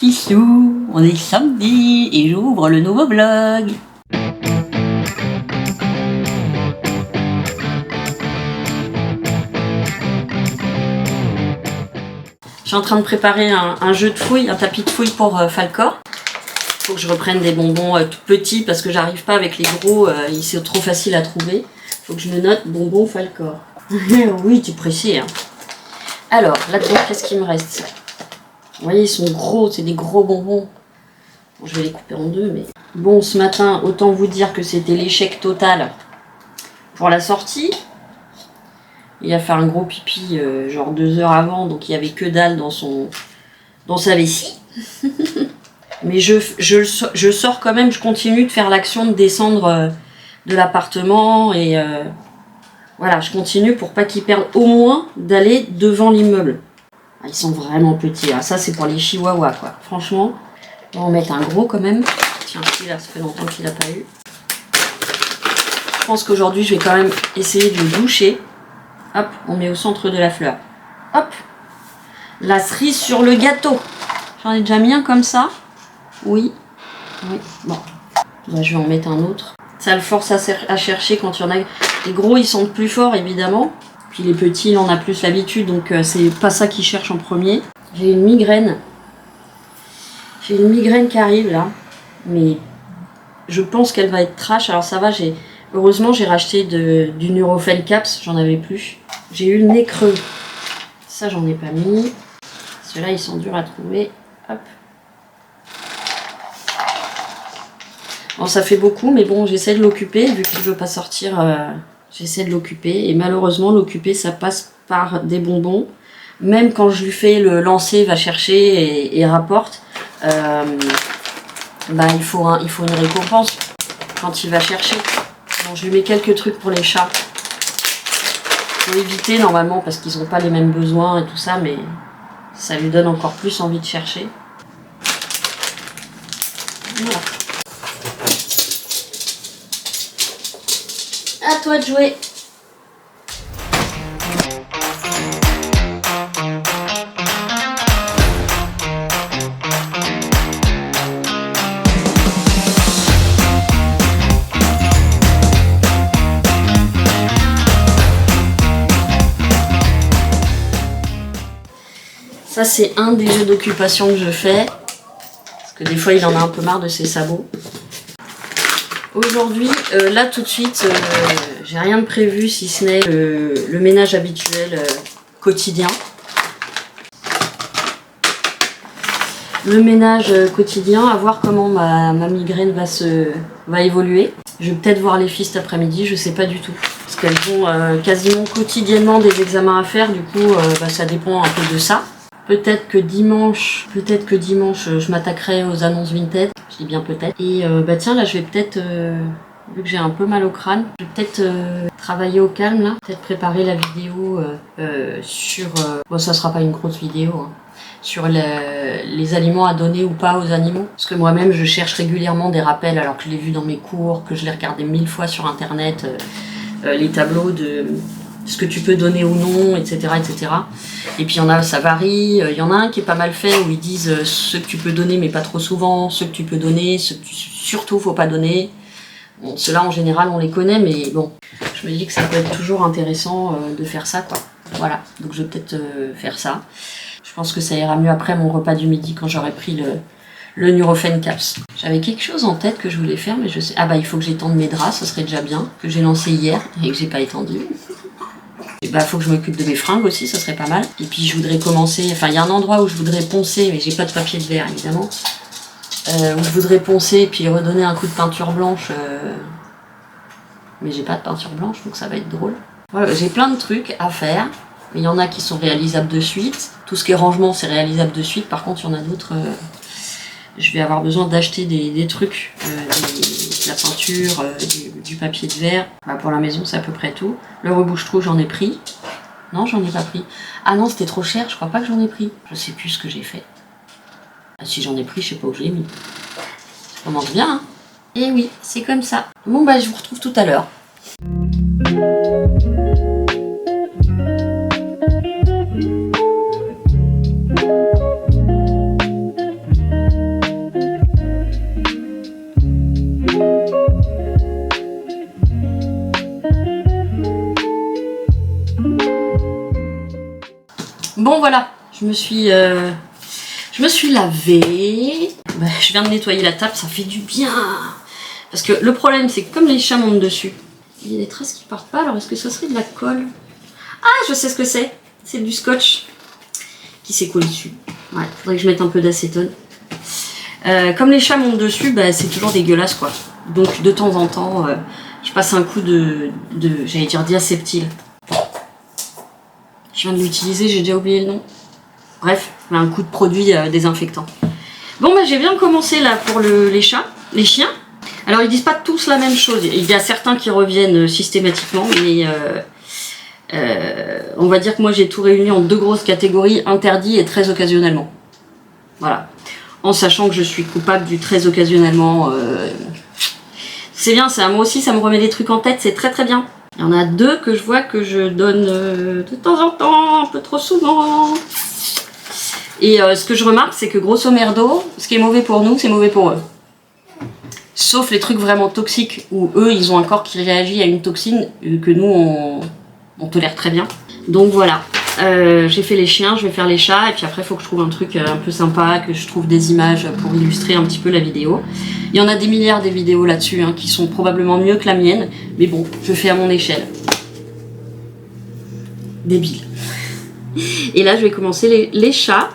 Kissou, on est samedi et j'ouvre le nouveau vlog. Je suis en train de préparer un jeu de fouilles, un tapis de fouilles pour Falcor. Faut que je reprenne des bonbons tout petits parce que j'arrive pas avec les gros, c'est trop facile à trouver. Faut que je me note bonbons Falcor. Oui, tu es pressé. Hein. Alors, là-dedans, qu'est-ce qu'il me reste? Vous voyez, ils sont gros, c'est des gros bonbons. Bon, je vais les couper en deux, mais... Bon, ce matin, autant vous dire que c'était l'échec total pour la sortie. Il a fait un gros pipi, genre 2 heures avant, donc il n'y avait que dalle dans sa vessie. Mais je sors quand même, je continue de faire l'action de descendre de l'appartement et... voilà, je continue pour pas qu'ils perdent au moins d'aller devant l'immeuble. Ah, ils sont vraiment petits. Ah, ça, c'est pour les chihuahuas, quoi. Franchement, on va en mettre un gros quand même. Tiens, celui-là, ça fait longtemps qu'il n'a pas eu. Je pense qu'aujourd'hui, je vais quand même essayer de le doucher. Hop, on met au centre de la fleur. Hop, la cerise sur le gâteau. J'en ai déjà mis un comme ça. Oui. Oui, bon. Bah, je vais en mettre un autre. Ça le force à chercher quand il y en a... Les gros, ils sentent plus fort, évidemment. Puis les petits, il en a plus l'habitude, donc c'est pas ça qu'ils cherchent en premier. J'ai une migraine. J'ai une migraine qui arrive, là. Mais je pense qu'elle va être trash. Alors ça va, heureusement, j'ai racheté du Nurofen Caps. J'en avais plus. J'ai eu le nez creux. Ça, j'en ai pas mis. Ceux-là, ils sont durs à trouver. Hop. Bon, ça fait beaucoup, mais bon, j'essaie de l'occuper. Vu qu'il veut pas sortir, j'essaie de l'occuper. Et malheureusement, l'occuper, ça passe par des bonbons. Même quand je lui fais le lancer, va chercher et rapporte, bah, il faut une récompense quand il va chercher. Bon, je lui mets quelques trucs pour les chats. Faut éviter normalement parce qu'ils n'ont pas les mêmes besoins et tout ça, mais ça lui donne encore plus envie de chercher. Voilà. À toi de jouer. Ça, c'est un des jeux d'occupation que je fais. Parce que des fois, il en a un peu marre de ses sabots. Aujourd'hui, là tout de suite, j'ai rien de prévu si ce n'est le ménage habituel quotidien. Le ménage quotidien, à voir comment ma migraine va évoluer. Je vais peut-être voir les filles cet après-midi, je sais pas du tout. Parce qu'elles ont quasiment quotidiennement des examens à faire, du coup bah, ça dépend un peu de ça. Peut-être que dimanche, je m'attaquerai aux annonces Vinted. Je dis bien peut-être. Et bah tiens, là, je vais peut-être, vu que j'ai un peu mal au crâne, je vais peut-être travailler au calme, là. Peut-être préparer la vidéo sur... bon, ça sera pas une grosse vidéo, hein, sur les aliments à donner ou pas aux animaux. Parce que moi-même, je cherche régulièrement des rappels, alors que je l'ai vu dans mes cours, que je l'ai regardé 1000 fois sur Internet, les tableaux de... ce que tu peux donner ou non, etc., etc. Et puis il y en a, ça varie. Il y en a un qui est pas mal fait où ils disent ce que tu peux donner mais pas trop souvent, ce que tu peux donner, ce que surtout faut pas donner. Bon, ceux-là en général on les connaît, mais bon, je me dis que ça peut être toujours intéressant de faire ça, quoi. Voilà, donc je vais peut-être faire ça. Je pense que ça ira mieux après mon repas du midi quand j'aurai pris le Nurofen Caps. J'avais quelque chose en tête que je voulais faire, mais je sais... Ah bah il faut que j'étende mes draps, ça serait déjà bien, que j'ai lancé hier et que j'ai pas étendu. Et bah faut que je m'occupe de mes fringues aussi, ça serait pas mal. Et puis je voudrais commencer, enfin il y a un endroit où je voudrais poncer, mais j'ai pas de papier de verre évidemment. Où je voudrais poncer et puis redonner un coup de peinture blanche. Mais j'ai pas de peinture blanche, donc ça va être drôle. Voilà, j'ai plein de trucs à faire, mais il y en a qui sont réalisables de suite. Tout ce qui est rangement, c'est réalisable de suite. Par contre, il y en a d'autres, je vais avoir besoin d'acheter des trucs, de la peinture, du papier de verre. Bah, pour la maison, c'est à peu près tout. Le rebouche-trou, j'en ai pris. Non, j'en ai pas pris. Ah non, c'était trop cher, je crois pas que j'en ai pris. Je sais plus ce que j'ai fait. Ah, si j'en ai pris, je sais pas où je l'ai mis. Ça commence bien, hein. Et oui, c'est comme ça. Bon, bah, je vous retrouve tout à l'heure. Je me suis lavée. Bah, je viens de nettoyer la table, ça fait du bien. Parce que le problème, c'est que comme les chats montent dessus, il y a des traces qui partent pas. Alors, est-ce que ça serait de la colle? Ah, je sais ce que c'est. C'est du scotch qui s'est collé dessus. Ouais, faudrait que je mette un peu d'acétone. Comme les chats montent dessus, bah, c'est toujours dégueulasse, quoi. Donc, de temps en temps, je passe un coup j'allais dire diaseptile. Je viens de l'utiliser, j'ai déjà oublié le nom. Bref, un coup de produit désinfectant. Bon, bah, j'ai bien commencé là pour les chats, les chiens. Alors, ils disent pas tous la même chose. Il y a certains qui reviennent systématiquement, mais on va dire que moi, j'ai tout réuni en 2 grosses catégories, interdit et très occasionnellement. Voilà. En sachant que je suis coupable du très occasionnellement. C'est bien, ça, moi aussi, ça me remet des trucs en tête, c'est très très bien. Il y en a 2 que je vois que je donne de temps en temps, un peu trop souvent. Et ce que je remarque, c'est que grosso merdo, ce qui est mauvais pour nous, c'est mauvais pour eux. Sauf les trucs vraiment toxiques, où eux, ils ont un corps qui réagit à une toxine que nous, on tolère très bien. Donc voilà, j'ai fait les chiens, je vais faire les chats, et puis après, il faut que je trouve un truc un peu sympa, que je trouve des images pour illustrer un petit peu la vidéo. Il y en a des milliards des vidéos là-dessus, hein, qui sont probablement mieux que la mienne, mais bon, je fais à mon échelle. Débile. Et là, je vais commencer les chats.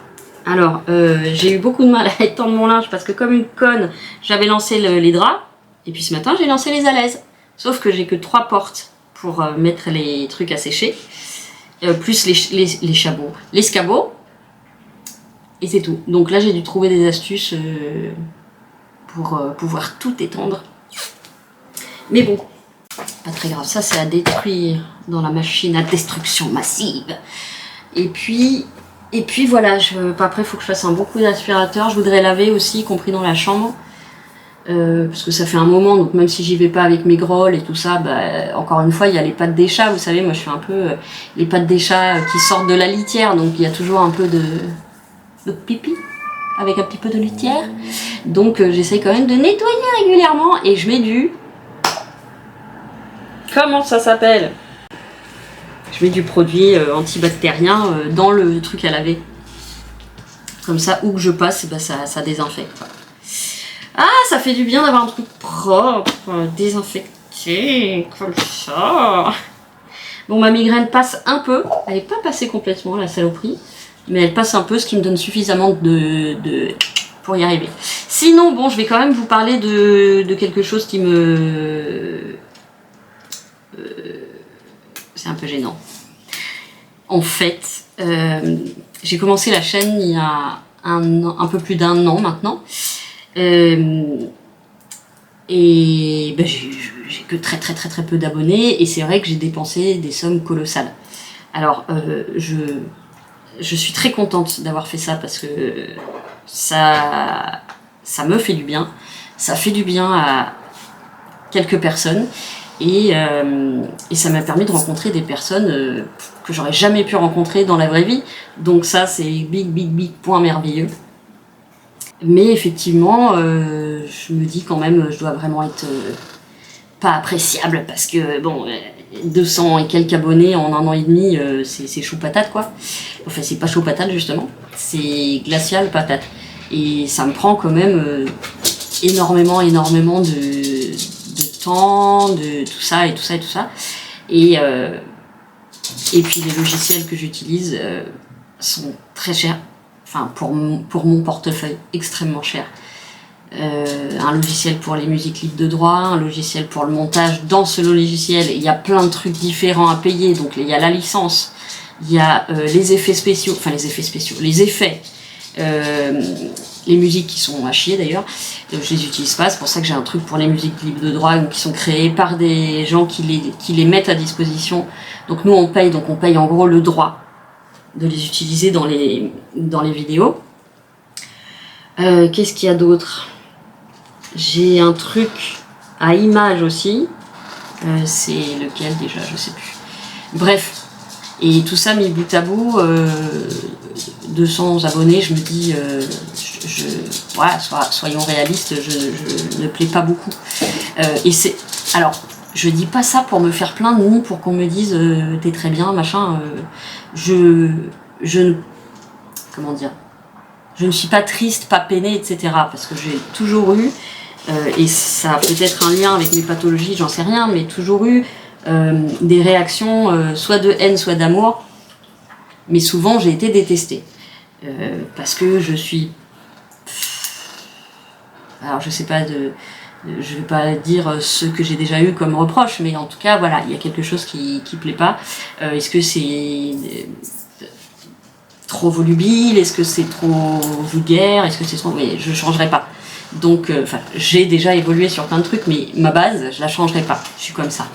Alors, j'ai eu beaucoup de mal à étendre mon linge parce que comme une conne, j'avais lancé les draps. Et puis ce matin, j'ai lancé les alaises. Sauf que j'ai que 3 portes pour mettre les trucs à sécher. Plus les chabots, les scabots. Et c'est tout. Donc là, j'ai dû trouver des astuces pour pouvoir tout étendre. Mais bon, pas très grave. Ça, c'est à détruire dans la machine à destruction massive. Et puis voilà, après il faut que je fasse un bon coup d'aspirateur. Je voudrais laver aussi, y compris dans la chambre. Parce que ça fait un moment, donc même si j'y vais pas avec mes grolles et tout ça, bah, encore une fois, il y a les pattes des chats. Vous savez, moi je suis un peu les pattes des chats qui sortent de la litière, donc il y a toujours un peu de pipi avec un petit peu de litière. Donc j'essaie quand même de nettoyer régulièrement et je mets du... Comment ça s'appelle? Je mets du produit antibactérien dans le truc à laver. Comme ça, où que je passe, bah, ça désinfecte. Ah, ça fait du bien d'avoir un truc propre, désinfecté, comme ça. Bon, ma migraine passe un peu. Elle n'est pas passée complètement, la saloperie. Mais elle passe un peu, ce qui me donne suffisamment pour y arriver. Sinon, bon, je vais quand même vous parler de quelque chose qui me... c'est un peu gênant. En fait, j'ai commencé la chaîne il y a un peu plus d'1 an maintenant. Et ben, j'ai que très peu d'abonnés et c'est vrai que j'ai dépensé des sommes colossales. Alors, je suis très contente d'avoir fait ça parce que ça me fait du bien. Ça fait du bien à quelques personnes. Et ça m'a permis de rencontrer des personnes que j'aurais jamais pu rencontrer dans la vraie vie. Donc ça, c'est big point merveilleux. Mais effectivement, je me dis quand même, je dois vraiment être pas appréciable parce que, bon, 200 et quelques abonnés en 1 an et demi, c'est chaud patate, quoi. Enfin, c'est pas chaud patate, justement. C'est glacial patate. Et ça me prend quand même énormément de temps, de tout ça. Et puis les logiciels que j'utilise sont très chers. Enfin, pour mon portefeuille, extrêmement cher. Un logiciel pour les musiques libres de droit, un logiciel pour le montage. Dans ce logiciel, il y a plein de trucs différents à payer. Donc, il y a la licence, il y a les effets spéciaux, les effets, les musiques qui sont à chier d'ailleurs. Je les utilise pas, c'est pour ça que j'ai un truc pour les musiques libres de droit, donc, qui sont créées par des gens qui les mettent à disposition. Donc, nous, on paye en gros le droit de les utiliser dans les vidéos. Qu'est-ce qu'il y a d'autre? J'ai un truc à image aussi. C'est lequel déjà? Je sais plus. Bref. Et tout ça mis bout à bout, 200 abonnés, je me dis, voilà, soyons réalistes, je ne plais pas beaucoup. Et c'est... Alors, je dis pas ça pour me faire plaindre, ni pour qu'on me dise t'es très bien, machin. comment dire, je ne suis pas triste, pas peinée, etc. Parce que j'ai toujours eu, et ça a peut-être un lien avec mes pathologies, j'en sais rien, mais toujours eu des réactions soit de haine, soit d'amour. Mais souvent, j'ai été détestée. Parce que je suis... Alors, je sais pas je vais pas dire ce que j'ai déjà eu comme reproche, mais en tout cas, voilà, il y a quelque chose qui plaît pas. Est-ce que c'est trop volubile? Est-ce que c'est trop vulgaire? Est-ce que c'est trop... Mais je changerai pas. Donc, j'ai déjà évolué sur plein de trucs, mais ma base, je la changerai pas. Je suis comme ça.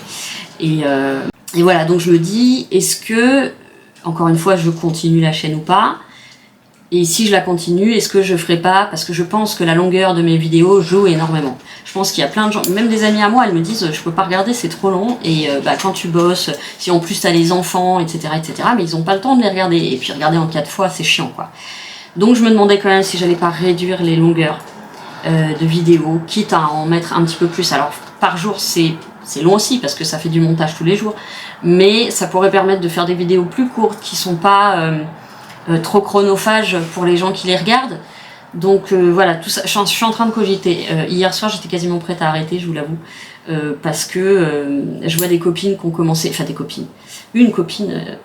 Et voilà, donc je me dis, est-ce que, encore une fois, je continue la chaîne ou pas? Et si je la continue, est-ce que je ferai pas? Parce que je pense que la longueur de mes vidéos joue énormément. Je pense qu'il y a plein de gens, même des amis à moi, elles me disent je peux pas regarder, c'est trop long. Et quand tu bosses, si en plus t'as les enfants, etc., mais ils ont pas le temps de les regarder. Et puis regarder en 4 fois, c'est chiant, quoi. Donc je me demandais quand même si j'allais pas réduire les longueurs de vidéos, quitte à en mettre un petit peu plus. Alors par jour, c'est long aussi parce que ça fait du montage tous les jours, mais ça pourrait permettre de faire des vidéos plus courtes qui sont pas trop chronophages pour les gens qui les regardent. Donc voilà, tout ça, je suis en train de cogiter. Hier soir, j'étais quasiment prête à arrêter, je vous l'avoue, parce que je vois des copines qui ont commencé, enfin des copines, une copine,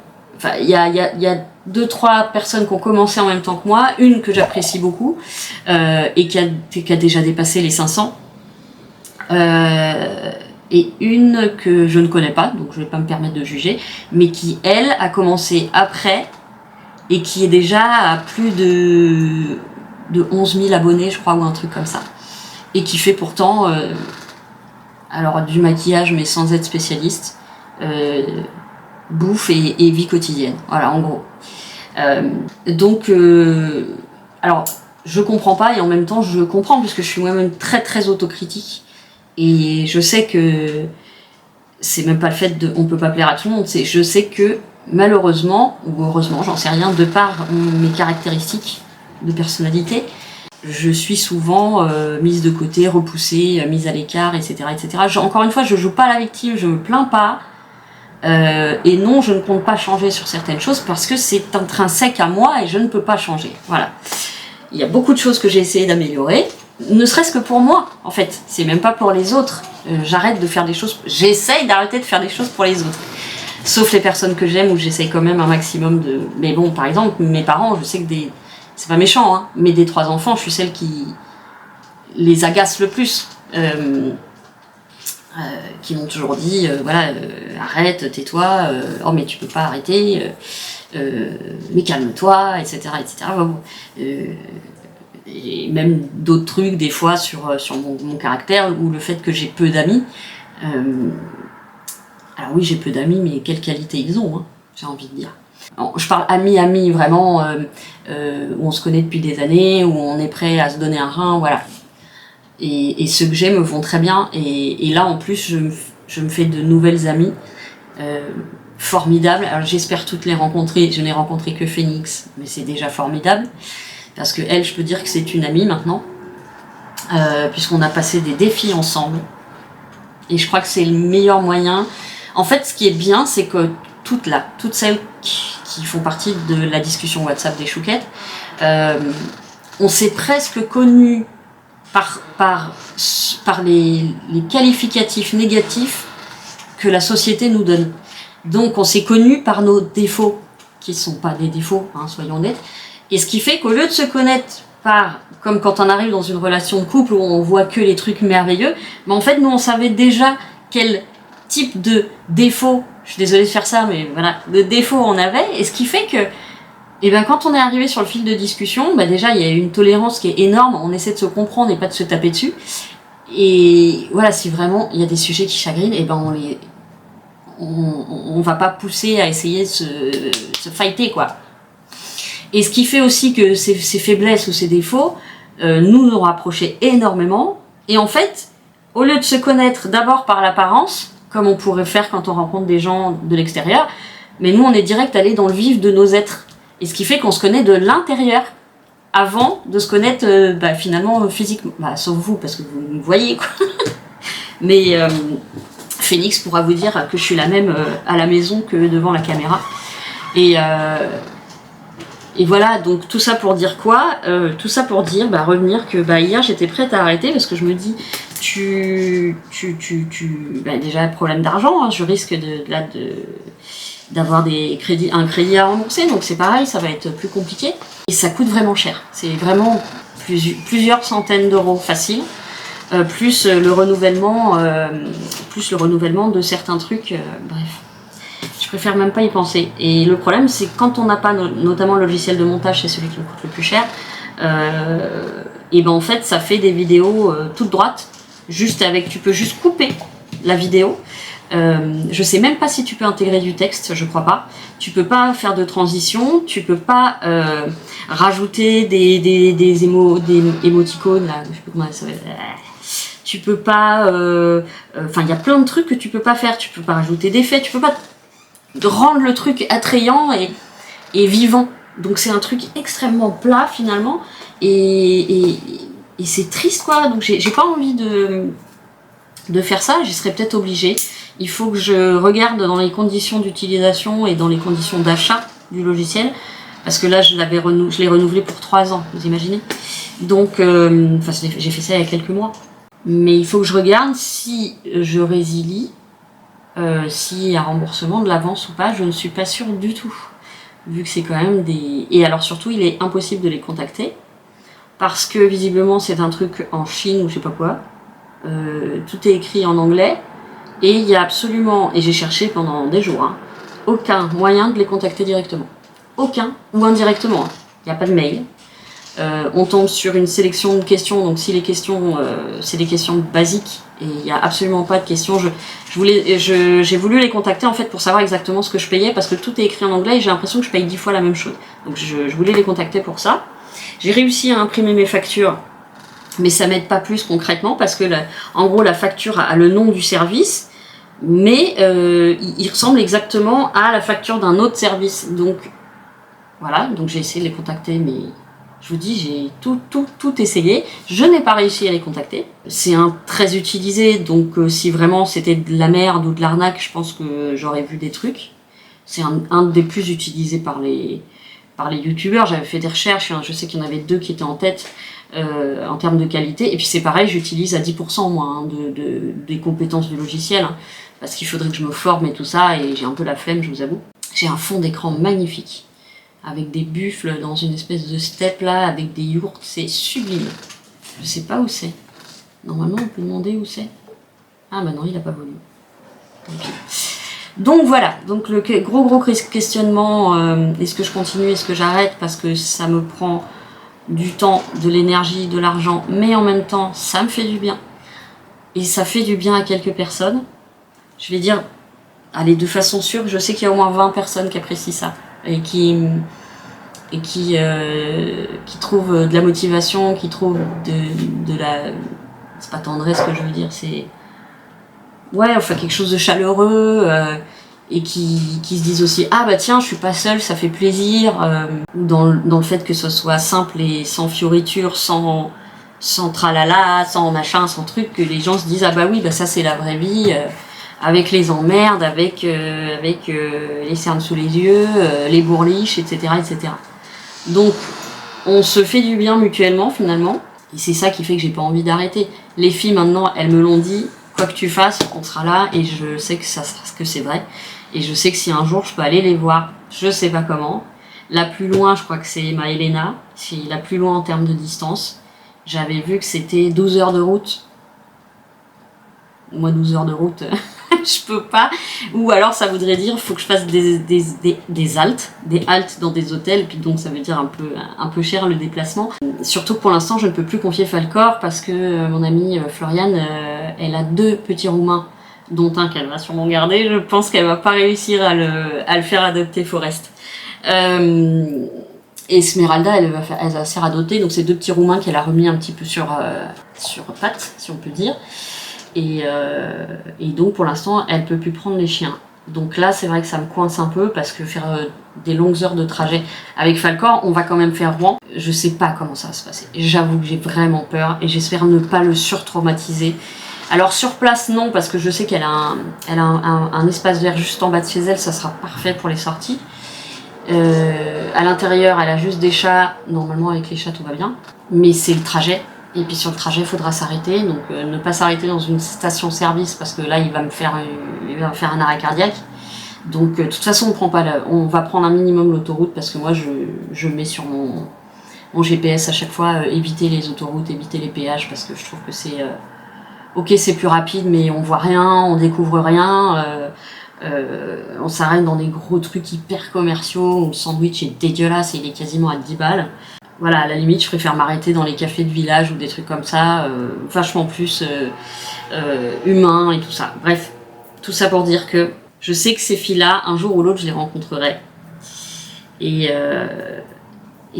il y a 2-3 personnes qui ont commencé en même temps que moi, une que j'apprécie beaucoup et qui a déjà dépassé les 500. Et une que je ne connais pas, donc je vais pas me permettre de juger, mais qui, elle, a commencé après et qui est déjà à plus de 11 000 abonnés, je crois, ou un truc comme ça. Et qui fait pourtant, alors du maquillage, mais sans être spécialiste, bouffe et vie quotidienne. Voilà, en gros. Donc, alors, je comprends pas et en même temps, je comprends, puisque je suis moi-même très très autocritique. Et je sais que c'est même pas le fait de on peut pas plaire à tout le monde, c'est je sais que malheureusement, ou heureusement, j'en sais rien, de par mes caractéristiques de personnalité, je suis souvent mise de côté, repoussée, mise à l'écart, etc. Encore une fois, je joue pas la victime, je me plains pas. Et non, je ne compte pas changer sur certaines choses parce que c'est intrinsèque à moi et je ne peux pas changer. Voilà. Il y a beaucoup de choses que j'ai essayé d'améliorer, ne serait-ce que pour moi, en fait. C'est même pas pour les autres. J'arrête de faire des choses... J'essaye d'arrêter de faire des choses pour les autres. Sauf les personnes que j'aime où j'essaye quand même un maximum de... Mais bon, par exemple, mes parents, je sais que des... C'est pas méchant, hein, mais des 3 enfants, je suis celle qui les agace le plus. Qui m'ont toujours dit, voilà, arrête, tais-toi, oh mais tu peux pas arrêter, mais calme-toi, etc. Bon, et même d'autres trucs, des fois, sur mon caractère, ou le fait que j'ai peu d'amis. Alors oui, j'ai peu d'amis, mais quelle qualité ils ont, hein, j'ai envie de dire. Alors, je parle amis, vraiment, où on se connaît depuis des années, où on est prêt à se donner un rein, voilà. Et ceux que j'ai me vont très bien, et là, en plus, je me fais de nouvelles amies, formidables. Alors j'espère toutes les rencontrer, je n'ai rencontré que Phoenix, mais c'est déjà formidable, parce que elle, je peux dire que c'est une amie maintenant, puisqu'on a passé des défis ensemble, et je crois que c'est le meilleur moyen. En fait, ce qui est bien, c'est que toutes celles qui font partie de la discussion WhatsApp des chouquettes, on s'est presque connues par les qualificatifs négatifs que la société nous donne. Donc on s'est connus par nos défauts, qui ne sont pas des défauts, hein, soyons honnêtes, et ce qui fait qu'au lieu de se connaître comme quand on arrive dans une relation de couple où on voit que les trucs merveilleux, mais en fait nous on savait déjà quel type de défaut, je suis désolée de faire ça, mais voilà, de défaut on avait, et ce qui fait que et bien quand on est arrivé sur le fil de discussion, déjà il y a une tolérance qui est énorme, on essaie de se comprendre et pas de se taper dessus. Et voilà, si vraiment il y a des sujets qui chagrinent, et ben on va pas pousser à essayer de se fighter, quoi. Et ce qui fait aussi que ces faiblesses ou ces défauts nous rapprochaient énormément. Et en fait, au lieu de se connaître d'abord par l'apparence, comme on pourrait faire quand on rencontre des gens de l'extérieur, mais nous on est direct allé dans le vif de nos êtres. Et ce qui fait qu'on se connaît de l'intérieur avant de se connaître finalement physiquement. Sauf vous, parce que vous me voyez, quoi. Mais Phoenix pourra vous dire que je suis la même à la maison que devant la caméra. Et Et voilà, donc tout ça pour dire quoi? Tout ça pour dire, revenir que hier j'étais prête à arrêter parce que je me dis, déjà problème d'argent, hein, je risque d'avoir un crédit à rembourser, donc c'est pareil, ça va être plus compliqué. Et ça coûte vraiment cher, c'est vraiment plusieurs centaines d'euros facile, plus le renouvellement de certains trucs, bref. Je préfère même pas y penser. Et le problème, c'est quand on n'a pas, notamment le logiciel de montage, c'est celui qui me coûte le plus cher, et en fait, ça fait des vidéos toutes droites, tu peux juste couper la vidéo. Je sais même pas si tu peux intégrer du texte, je crois pas. Tu peux pas faire de transition, tu peux pas rajouter des émoticônes, là, je sais pas comment ça s'appelle. Tu peux pas, il y a plein de trucs que tu peux pas faire. Tu peux pas rajouter d'effets, tu peux pas rendre le truc attrayant et vivant. Donc c'est un truc extrêmement plat finalement et c'est triste quoi. Donc j'ai pas envie de faire ça, j'y serais peut-être obligée. Il faut que je regarde dans les conditions d'utilisation et dans les conditions d'achat du logiciel parce que là je l'ai renouvelé pour 3 ans, vous imaginez. Donc j'ai fait ça il y a quelques mois. Mais il faut que je regarde si je résilie, s'il y a remboursement de l'avance ou pas, je ne suis pas sûre du tout. Vu que c'est quand même des... Et alors surtout, il est impossible de les contacter, parce que visiblement c'est un truc en Chine ou je sais pas quoi. Tout est écrit en anglais, et il y a absolument, et j'ai cherché pendant des jours, hein, aucun moyen de les contacter directement. Aucun, ou indirectement. Il n'y a pas de mail. On tombe sur une sélection de questions, donc si les questions, c'est des questions basiques, et il n'y a absolument pas de questions, j'ai voulu les contacter en fait pour savoir exactement ce que je payais, parce que tout est écrit en anglais et j'ai l'impression que je paye 10 fois la même chose. Donc je voulais les contacter pour ça. J'ai réussi à imprimer mes factures, mais ça m'aide pas plus concrètement, parce que en gros la facture a le nom du service, mais il ressemble exactement à la facture d'un autre service. Donc voilà, donc j'ai essayé de les contacter, mais... Je vous dis, j'ai tout essayé. Je n'ai pas réussi à les contacter. C'est très utilisé, donc si vraiment c'était de la merde ou de l'arnaque, je pense que j'aurais vu des trucs. C'est un des plus utilisés par les youtubeurs. J'avais fait des recherches, je sais qu'il y en avait 2 qui étaient en tête en termes de qualité. Et puis c'est pareil, j'utilise à 10% moi des compétences du logiciel, hein, parce qu'il faudrait que je me forme et tout ça, et j'ai un peu la flemme, je vous avoue. J'ai un fond d'écran magnifique, avec des buffles dans une espèce de steppe là, avec des yourtes, c'est sublime. Je sais pas où c'est. Normalement, on peut demander où c'est. Ah bah non, il a pas voulu. Okay. Donc voilà, donc le gros questionnement, est-ce que je continue, est-ce que j'arrête, parce que ça me prend du temps, de l'énergie, de l'argent, mais en même temps, ça me fait du bien. Et ça fait du bien à quelques personnes. Je vais dire, allez, de façon sûre, je sais qu'il y a au moins 20 personnes qui apprécient ça. Et qui trouvent de la motivation, qui trouvent de la... C'est pas tendresse que je veux dire, c'est... Ouais, enfin quelque chose de chaleureux, et qui se disent aussi, ah bah tiens, je suis pas seule, ça fait plaisir, dans le fait que ce soit simple et sans fioritures, sans tralala, sans machin, sans truc, que les gens se disent, ah bah oui, bah ça c'est la vraie vie, avec les emmerdes, avec les cernes sous les yeux, les bourriches, etc., etc. Donc, on se fait du bien mutuellement, finalement, et c'est ça qui fait que j'ai pas envie d'arrêter. Les filles, maintenant, elles me l'ont dit, quoi que tu fasses, on sera là, et je sais que c'est vrai, et je sais que si un jour je peux aller les voir, je sais pas comment. La plus loin, je crois que c'est Maëlena, c'est la plus loin en termes de distance. J'avais vu que c'était 12 heures de route. Moi, 12 heures de route, je peux pas. Ou alors, ça voudrait dire, faut que je fasse des haltes dans des hôtels, puis donc ça veut dire un peu cher le déplacement. Surtout que pour l'instant, je ne peux plus confier Falcor, parce que mon amie Floriane, elle a 2 petits roumains, dont un qu'elle va sûrement garder. Je pense qu'elle va pas réussir à le faire adopter Forest. Et Esmeralda, elle va se faire adopter, donc c'est 2 petits roumains qu'elle a remis un petit peu sur pattes, si on peut dire. Et donc pour l'instant, elle peut plus prendre les chiens. Donc là, c'est vrai que ça me coince un peu, parce que faire des longues heures de trajet avec Falcor, on va quand même faire Rouen. Je sais pas comment ça va se passer. J'avoue que j'ai vraiment peur, et j'espère ne pas le surtraumatiser. Alors sur place, non, parce que je sais qu'elle a un espace vert juste en bas de chez elle, ça sera parfait pour les sorties. À l'intérieur, elle a juste des chats. Normalement, avec les chats, tout va bien. Mais c'est le trajet. Et puis sur le trajet, il faudra s'arrêter. Donc ne pas s'arrêter dans une station-service parce que là, il va me faire un arrêt cardiaque. Donc de toute façon, on va prendre un minimum l'autoroute parce que moi, je mets sur mon GPS à chaque fois éviter les autoroutes, éviter les péages parce que je trouve que c'est... ok, c'est plus rapide, mais on voit rien, on découvre rien. On s'arrête dans des gros trucs hyper commerciaux où le sandwich est dégueulasse et il est quasiment à 10 balles. Voilà, à la limite, je préfère m'arrêter dans les cafés de village ou des trucs comme ça, vachement plus humains et tout ça. Bref, tout ça pour dire que je sais que ces filles-là, un jour ou l'autre, je les rencontrerai. Et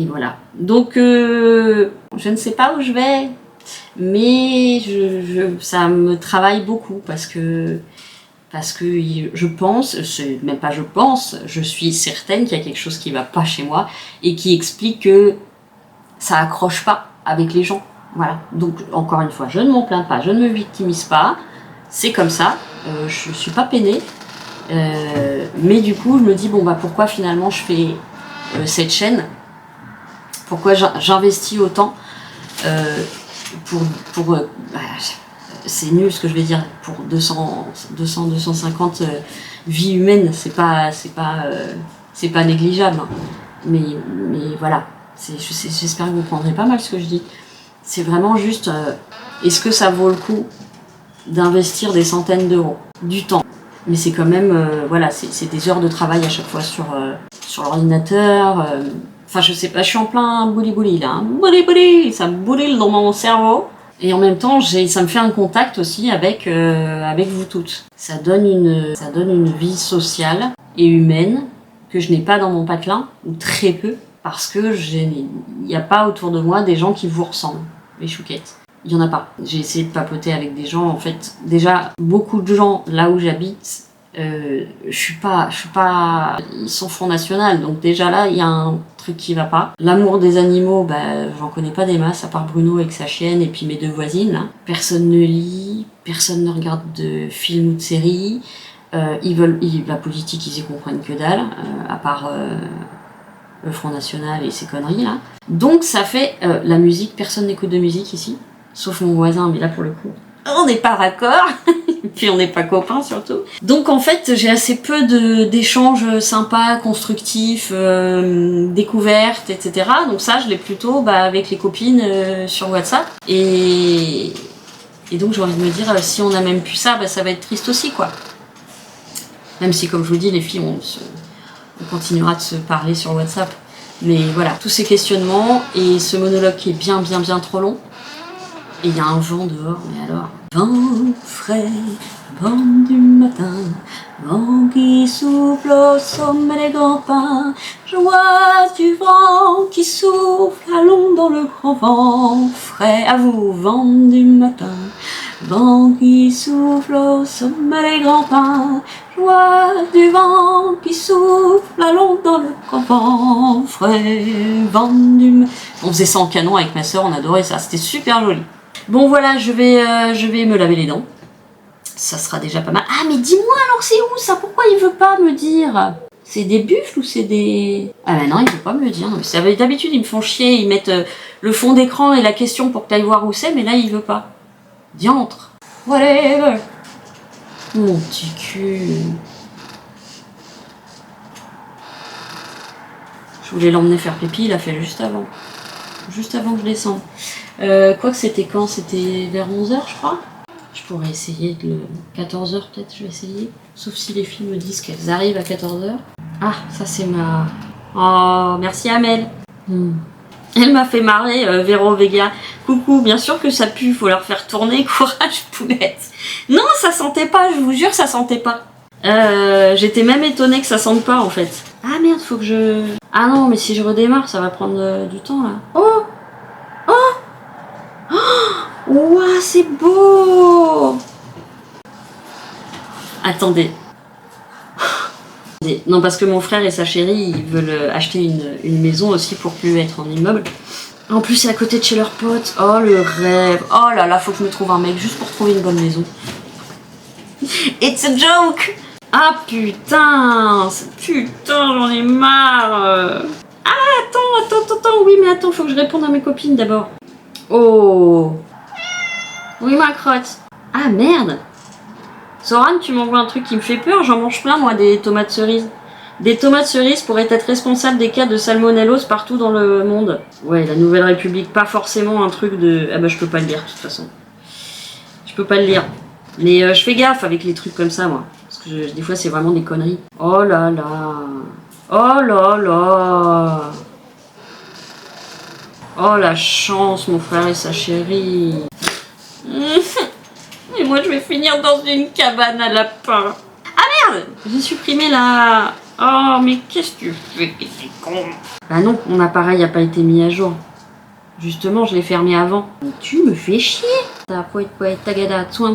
voilà. Donc, je ne sais pas où je vais, mais ça me travaille beaucoup parce que je pense, même pas je pense, je suis certaine qu'il y a quelque chose qui va pas chez moi et qui explique que ça accroche pas avec les gens. Voilà. Donc, encore une fois, je ne m'en plains pas, je ne me victimise pas, c'est comme ça, je suis pas peinée. Mais du coup, je me dis, bon, bah pourquoi finalement je fais cette chaîne? Pourquoi j'investis autant c'est nul ce que je vais dire, pour 250 vies humaines, c'est pas négligeable. Hein. Mais voilà, j'espère que vous prendrez pas mal ce que je dis. C'est vraiment juste, est-ce que ça vaut le coup d'investir des centaines d'euros, du temps? Mais c'est quand même, voilà, c'est des heures de travail à chaque fois sur l'ordinateur. Enfin, je sais pas, je suis en plein bouli-bouli là. Hein. Bouli-bouli, ça boulille dans mon cerveau. Et en même temps, ça me fait un contact aussi avec vous toutes. Ça donne une vie sociale et humaine que je n'ai pas dans mon patelin, ou très peu, parce que il n'y a pas autour de moi des gens qui vous ressemblent, les chouquettes. Il n'y en a pas. J'ai essayé de papoter avec des gens, en fait, déjà, beaucoup de gens là où j'habite, je suis pas, ils sont Front National, donc déjà là, il y a un truc qui va pas. L'amour des animaux, bah, j'en connais pas des masses, à part Bruno avec sa chienne et puis mes deux voisines, là. Personne ne lit, personne ne regarde de films ou de séries, la politique, ils y comprennent que dalle, à part le Front National et ces conneries, là. Donc ça fait, la musique, personne n'écoute de musique ici, sauf mon voisin, mais là pour le coup, on n'est pas raccord. Puis on n'est pas copains surtout. Donc en fait j'ai assez peu d'échanges sympas, constructifs, découvertes, etc. Donc ça je l'ai plutôt avec les copines sur WhatsApp. Et donc j'ai envie de me dire, si on n'a même plus ça, ça va être triste aussi quoi. Même si comme je vous dis les filles on continuera de se parler sur WhatsApp. Mais voilà, tous ces questionnements et ce monologue qui est bien trop long. Et il y a un vent dehors, mais alors... Vent frais, vent du matin, vent qui souffle au sommet des grands pins, joie du vent qui souffle, allons dans le grand vent frais. À vous, vent du matin, vent qui souffle au sommet des grands pins, joie du vent qui souffle, allons dans le grand vent frais, vent du matin. On faisait ça en canon avec ma soeur, on adorait ça, c'était super joli. Bon voilà, je vais me laver les dents. Ça sera déjà pas mal. Ah mais dis-moi alors c'est où ça? Pourquoi il veut pas me dire? C'est des buffles ou c'est des... Ah bah non, il veut pas me le dire. D'habitude ils me font chier, ils mettent le fond d'écran et la question pour que tu ailles voir où c'est, mais là il veut pas. Diantre. Whatever. Mon petit cul. Je voulais l'emmener faire pipi, il a fait juste avant. Juste avant que je descende. Quoi que c'était quand? C'était vers 11h je crois. Je pourrais essayer de le... 14h peut-être, je vais essayer. Sauf si les filles me disent qu'elles arrivent à 14h. Ah, ça c'est ma... Oh, merci Amel. Elle m'a fait marrer, Véro Vega. Coucou, bien sûr que ça pue, faut leur faire tourner. Courage poulette. Non, ça sentait pas, je vous jure, ça sentait pas. J'étais même étonnée que ça sente pas en fait. Ah merde, faut que je... Ah non, mais si je redémarre, ça va prendre du temps là. Oh! Oh! Oh! Ouah, c'est beau! Attendez. Non, parce que mon frère et sa chérie, ils veulent acheter une maison aussi pour plus être en immeuble. En plus, c'est à côté de chez leurs potes. Oh, le rêve. Oh là là, faut que je me trouve un mec juste pour trouver une bonne maison. It's a joke! Ah putain, putain, j'en ai marre. Ah, attends, oui, mais attends, faut que je réponde à mes copines d'abord. Oh. Oui, ma crotte. Ah, merde. Soran, tu m'envoies un truc qui me fait peur, j'en mange plein, moi, des tomates cerises. Des tomates cerises pourraient être responsables des cas de salmonellose partout dans le monde. Ouais, la Nouvelle République, pas forcément un truc de... Ah bah, je peux pas le lire, de toute façon. Je peux pas le lire. Mais je fais gaffe avec les trucs comme ça, moi. Parce que des fois, c'est vraiment des conneries. Oh là là. Oh là là. Oh la chance, mon frère et sa chérie. Et moi, je vais finir dans une cabane à lapins. Ah merde, j'ai supprimé la... Oh, mais qu'est-ce que tu fais? T'es con. Bah non, mon appareil n'a pas été mis à jour. Justement, je l'ai fermé avant. Mais tu me fais chier. Ta poète, tagada, soin.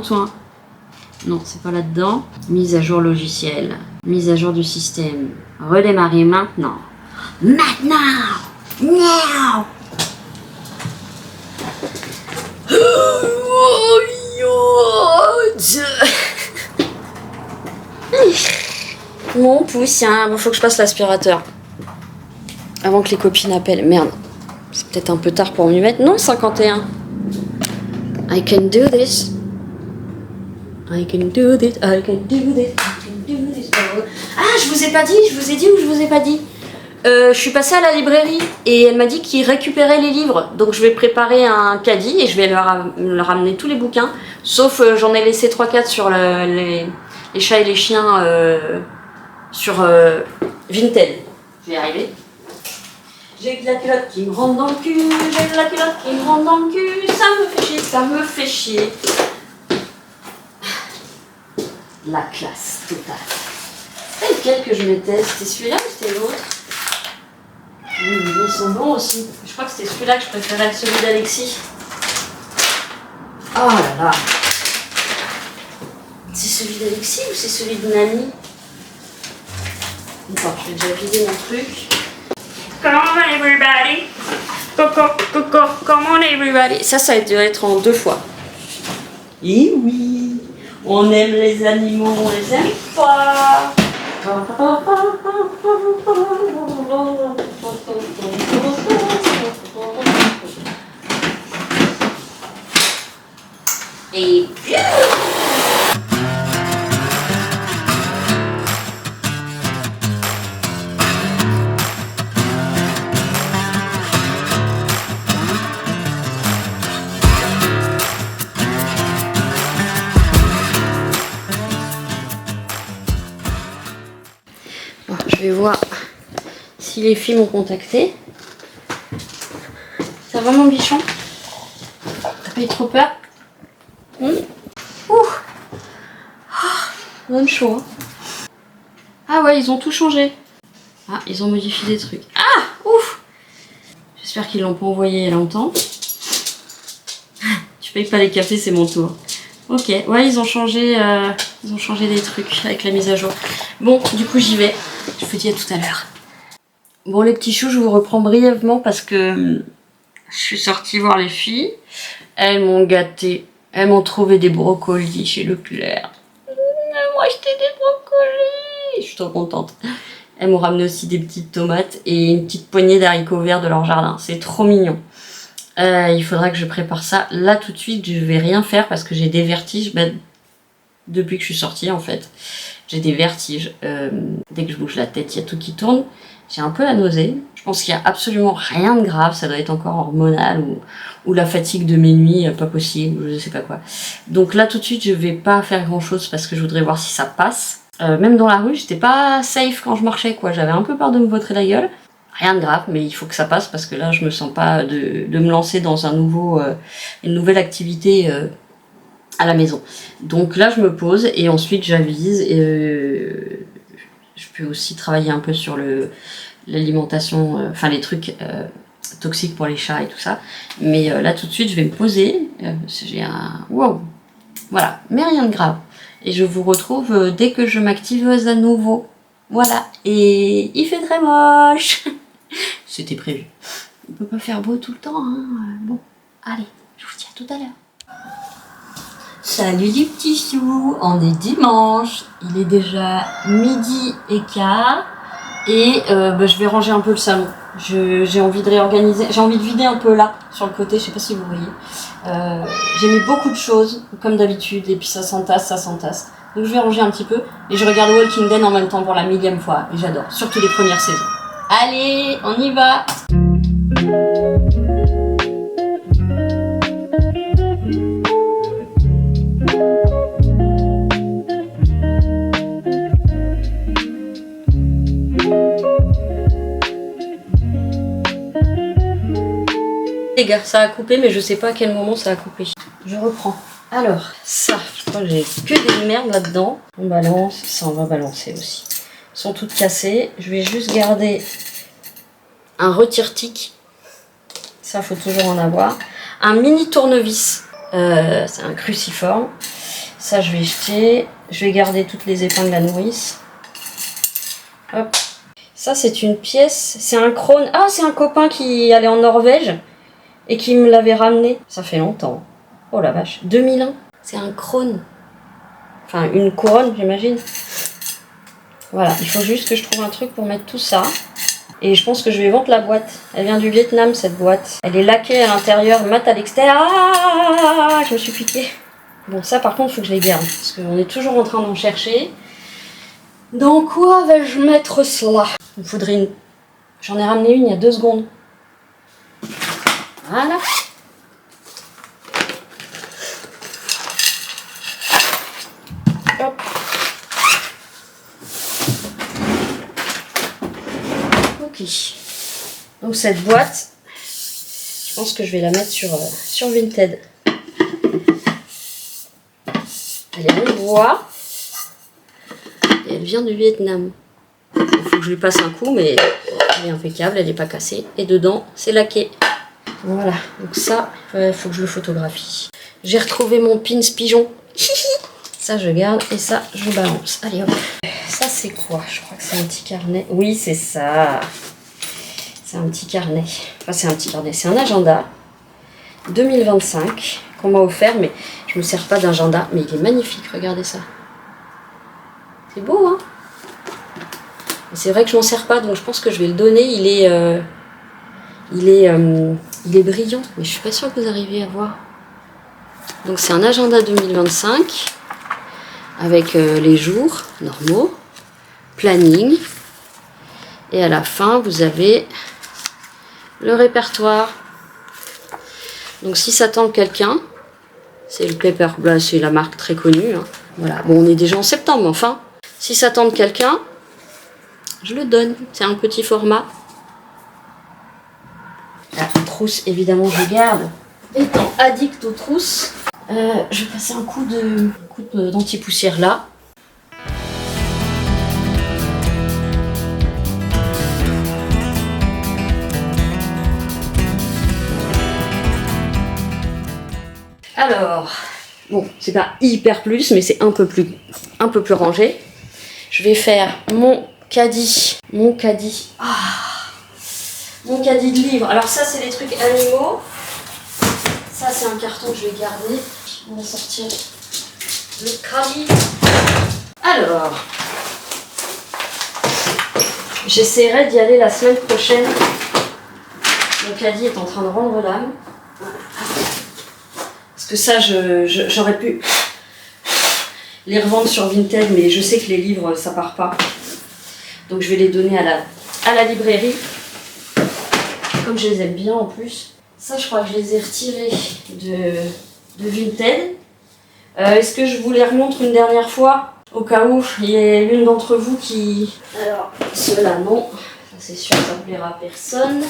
Non, c'est pas là-dedans. Mise à jour logiciel. Mise à jour du système. Redémarrer maintenant. Maintenant. Now. Mon poussin. Bon, faut que je passe l'aspirateur. Avant que les copines appellent. Merde. C'est peut-être un peu tard pour m'y mettre. Non, 51. I can do this. I can do this. I can do this. I can do this. Ah, je vous ai pas dit. Je vous ai dit ou je vous ai pas dit. Je suis passée à la librairie et elle m'a dit qu'ils récupéraient les livres. Donc je vais préparer un caddie et je vais leur ramener tous les bouquins. Sauf j'en ai laissé 3-4 sur les chats et les chiens sur Vinted. Je vais y arriver. J'ai la culotte qui me rentre dans le cul, j'ai la culotte qui me rentre dans le cul, ça me fait chier, ça me fait chier. La classe totale. C'était lequel que je mettais? C'était celui-là ou c'était l'autre? Ils sont bons aussi. Je crois que c'était celui-là que je préférais que celui d'Alexis. Oh là là. C'est celui d'Alexis ou c'est celui de Nani? Attends, je vais déjà vider mon truc. Come on everybody. Coco, come on everybody. Ça a dû être en 2 fois. Et oui, on aime les animaux, on les aime pas. Et bien. Bon, je vais voir si les filles m'ont contacté. Ça va mon bichon? T'as pas eu trop peur? Ouh. Donne chaud. Hein. Ah ouais, ils ont tout changé. Ah, ils ont modifié des trucs. Ah, ouf. J'espère qu'ils l'ont pas envoyé il y a longtemps. Tu payes pas les cafés, c'est mon tour. Ok, ouais, ils ont changé des trucs avec la mise à jour. Bon, du coup, j'y vais. Je vous dis à tout à l'heure. Bon, les petits choux, je vous reprends brièvement parce que je suis sortie voir les filles. Elles m'ont gâté. Elles m'ont trouvé des brocolis chez Leclerc. Elles m'ont acheté des brocolis. Je suis trop contente. Elles m'ont ramené aussi des petites tomates et une petite poignée d'haricots verts de leur jardin. C'est trop mignon. Il faudra que je prépare ça. Là, tout de suite, je vais rien faire parce que j'ai des vertiges. Depuis que je suis sortie, en fait. J'ai des vertiges. Dès que je bouge la tête, il y a tout qui tourne. J'ai un peu la nausée. Je pense qu'il n'y a absolument rien de grave. Ça doit être encore hormonal ou la fatigue de mes nuits, pas possible, je sais pas quoi. Donc là, tout de suite, je vais pas faire grand chose parce que je voudrais voir si ça passe. Même dans la rue, j'étais pas safe quand je marchais, quoi. J'avais un peu peur de me vautrer la gueule. Rien de grave, mais il faut que ça passe parce que là, je me sens pas de me lancer dans une nouvelle activité à la maison. Donc là, je me pose et ensuite j'avise. Je peux aussi travailler un peu sur l'alimentation, enfin les trucs toxiques pour les chats et tout ça. Mais là, tout de suite, je vais me poser. J'ai un... Wow. Voilà, mais rien de grave. Et je vous retrouve dès que je m'active à nouveau. Voilà, et il fait très moche. C'était prévu. On peut pas faire beau tout le temps, hein. Bon, allez, je vous dis à tout à l'heure. Salut les petits choux, on est dimanche, il est déjà 12h15 et je vais ranger un peu le salon. J'ai envie de réorganiser, j'ai envie de vider un peu là, sur le côté, je sais pas si vous voyez. J'ai mis beaucoup de choses, comme d'habitude, et puis ça s'entasse. Donc je vais ranger un petit peu et je regarde Walking Dead en même temps pour la 1000e fois et j'adore, surtout les premières saisons. Allez, on y va! Les gars, ça a coupé, mais je sais pas à quel moment ça a coupé. Je reprends. Alors, ça, je crois que j'ai que des merdes là-dedans. On balance, ça on va balancer aussi. Elles sont toutes cassées. Je vais juste garder un retire-tic. Ça, faut toujours en avoir. Un mini tournevis. C'est un cruciforme. Ça, je vais jeter. Je vais garder toutes les épingles à nourrice. Hop. Ça, c'est une pièce. C'est un crâne. Ah, c'est un copain qui allait en Norvège et qui me l'avait ramené. Ça fait longtemps. Oh la vache. 2001. C'est un crâne. Enfin, une couronne, j'imagine. Voilà. Il faut juste que je trouve un truc pour mettre tout ça. Et je pense que je vais vendre la boîte. Elle vient du Vietnam, cette boîte. Elle est laquée à l'intérieur, mat à l'extérieur. Ah, je me suis piquée. Bon, ça par contre, il faut que je les garde. Parce qu'on est toujours en train d'en chercher. Dans quoi vais-je mettre cela? Il faudrait une... J'en ai ramené une il y a 2 secondes. Voilà. Hop. Ok. Donc cette boîte, je pense que je vais la mettre sur Vinted. Elle est en bois. Et elle vient du Vietnam. Il faut que je lui passe un coup, mais elle est impeccable, elle n'est pas cassée. Et dedans, c'est laqué. Voilà, donc ça, il faut que je le photographie. J'ai retrouvé mon pins pigeon. Ça, je garde et ça, je balance. Allez, hop. Ça, c'est quoi? Je crois que c'est un petit carnet. Oui, c'est ça. C'est un petit carnet. Enfin, c'est un petit carnet. C'est un agenda 2025 qu'on m'a offert, mais je ne me sers pas d'agenda. Mais il est magnifique, regardez ça. C'est beau, hein? C'est vrai que je m'en sers pas, donc je pense que je vais le donner. Il est brillant, mais je suis pas sûre que vous arriviez à voir. Donc c'est un agenda 2025 avec les jours normaux, planning, et à la fin vous avez le répertoire. Donc si ça tente quelqu'un, c'est le Paper, bah, c'est la marque très connue. Hein. Voilà, bon on est déjà en septembre, mais enfin, si ça tente quelqu'un, je le donne. C'est un petit format. La trousse, évidemment, je garde. Étant addict aux trousses, je vais passer un coup d'anti-poussière là. Alors, bon, c'est pas hyper plus, mais c'est un peu plus rangé. Je vais faire mon caddie. Mon caddie de livres. Alors ça, c'est les trucs animaux. Ça, c'est un carton que je vais garder. On va sortir le caddie. Alors, j'essaierai d'y aller la semaine prochaine. Mon caddie est en train de rendre l'âme. Parce que ça, j'aurais pu les revendre sur Vinted, mais je sais que les livres, ça part pas. Donc je vais les donner à la librairie. Comme je les aime bien en plus. Ça, je crois que je les ai retirés de Vinted. Est-ce que je vous les remontre une dernière fois? Au cas où il y ait l'une d'entre vous qui... Alors, ceux-là, non. Ça, c'est sûr, ça ne plaira à personne.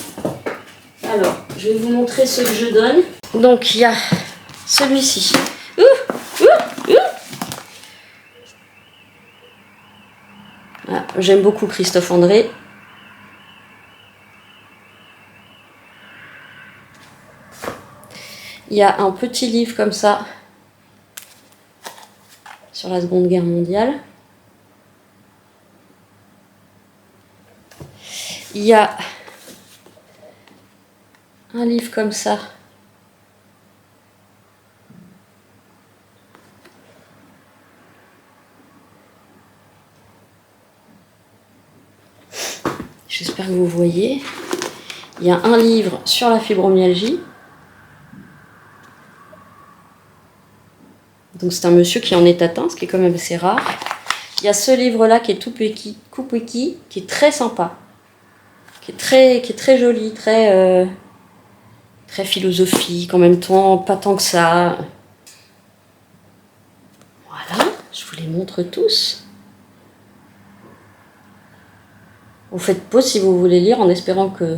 Alors, je vais vous montrer ceux que je donne. Donc, il y a celui-ci. Ah, j'aime beaucoup Christophe André. Il y a un petit livre comme ça sur la Seconde Guerre mondiale. Il y a un livre comme ça j'espère que vous voyez. Il y a un livre sur la fibromyalgie. Donc c'est un monsieur qui en est atteint, ce qui est quand même assez rare. Il y a ce livre-là qui est tout petit, qui est très sympa, qui est très joli, très philosophique, en même temps, pas tant que ça. Voilà, je vous les montre tous. Vous faites pause si vous voulez lire, en espérant que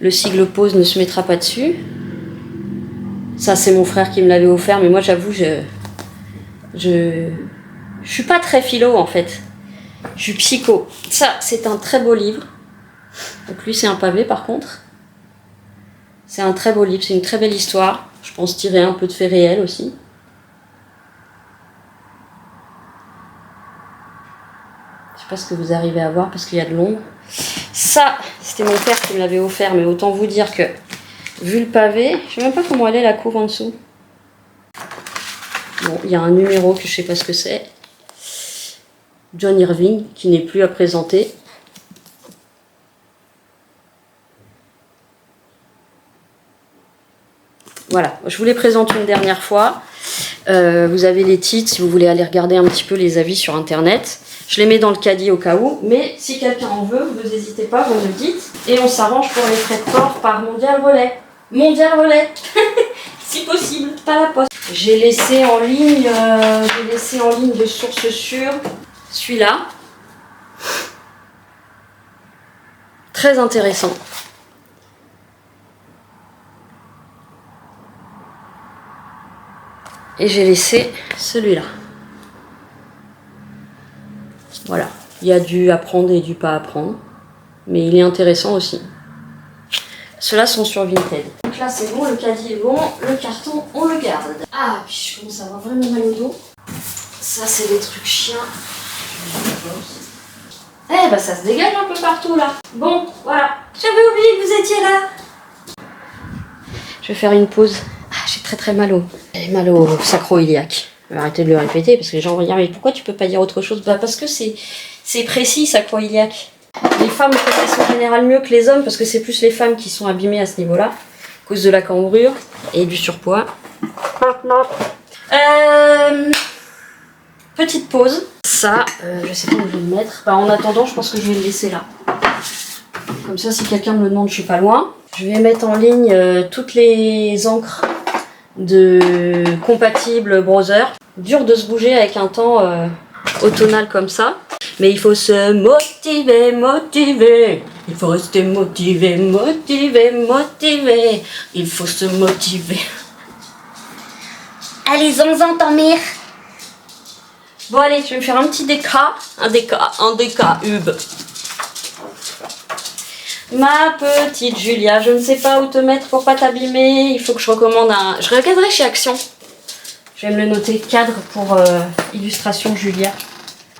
le sigle pause ne se mettra pas dessus. Ça, c'est mon frère qui me l'avait offert, mais moi, j'avoue, je suis pas très philo, en fait. Je suis psycho. Ça, c'est un très beau livre. Donc lui, c'est un pavé, par contre. C'est un très beau livre, c'est une très belle histoire. Je pense tirer un peu de faits réels aussi. Je sais pas ce que vous arrivez à voir parce qu'il y a de l'ombre. Ça, c'était mon père qui me l'avait offert, mais autant vous dire que, vu le pavé, je sais même pas comment elle est la couve en dessous. Bon, il y a un numéro que je sais pas ce que c'est. John Irving, qui n'est plus à présenter. Voilà, je vous les présente une dernière fois. Vous avez les titres si vous voulez aller regarder un petit peu les avis sur internet. Je les mets dans le caddie au cas où, mais si quelqu'un en veut, vous n'hésitez pas, vous me le dites. Et on s'arrange pour les frais de port par Mondial Relais. Mondial Relais si possible, pas la poste. J'ai laissé en ligne de source sûre celui-là. Très intéressant. Et j'ai laissé celui-là. Voilà, il y a du à prendre et du pas à prendre, mais il est intéressant aussi. Ceux-là sont sur Vinted. Donc là c'est bon, le caddie est bon, le carton on le garde. Ah, puis je commence à avoir vraiment mal au dos. Ça c'est des trucs chiens. Eh bah ça se dégage un peu partout là. Bon, voilà. J'avais oublié que vous étiez là. Je vais faire une pause. Ah, j'ai très mal au sacro-iliaque. Je vais arrêter de le répéter parce que les gens vont dire mais pourquoi tu peux pas dire autre chose? Bah parce que c'est précis, sacro-iliaque. Les femmes connaissent en général mieux que les hommes parce que c'est plus les femmes qui sont abîmées à ce niveau-là, à cause de la cambrure et du surpoids. Petite pause. Ça, je sais pas où je vais le mettre. Bah, en attendant, je pense que je vais le laisser là. Comme ça, si quelqu'un me le demande, je suis pas loin. Je vais mettre en ligne toutes les encres de compatibles browser. Dur de se bouger avec un temps automnal comme ça. Mais il faut se motiver. Il faut rester motivé. Il faut se motiver. Allez, zonzan, ta mère. Bon, allez, je vais me faire un petit déca. Un déca hub. Ma petite Julia, je ne sais pas où te mettre pour pas t'abîmer. Il faut que je recommande un... Je regarderai chez Action. Je vais me le noter. Cadre pour illustration Julia.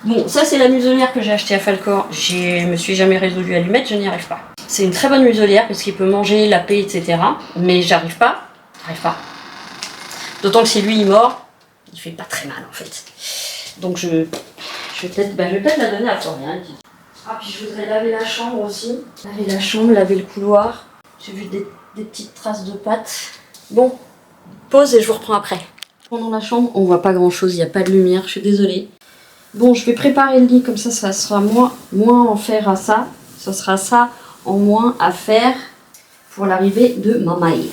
Bon, ça c'est la muselière que j'ai achetée à Falcor. Je me suis jamais résolue à lui mettre, je n'y arrive pas. C'est une très bonne muselière parce qu'il peut manger, laper, etc. Mais j'arrive pas. D'autant que si lui il mord, il fait pas très mal en fait. Donc je vais peut-être la donner à Florian. Ah, puis je voudrais laver la chambre aussi. Laver la chambre, laver le couloir. J'ai vu des petites traces de pâtes. Bon, pause et je vous reprends après. Dans la chambre, on voit pas grand chose, il n'y a pas de lumière, je suis désolée. Bon, je vais préparer le lit, comme ça, ça sera moins en faire à ça. Ça sera ça en moins à faire pour l'arrivée de ma mère.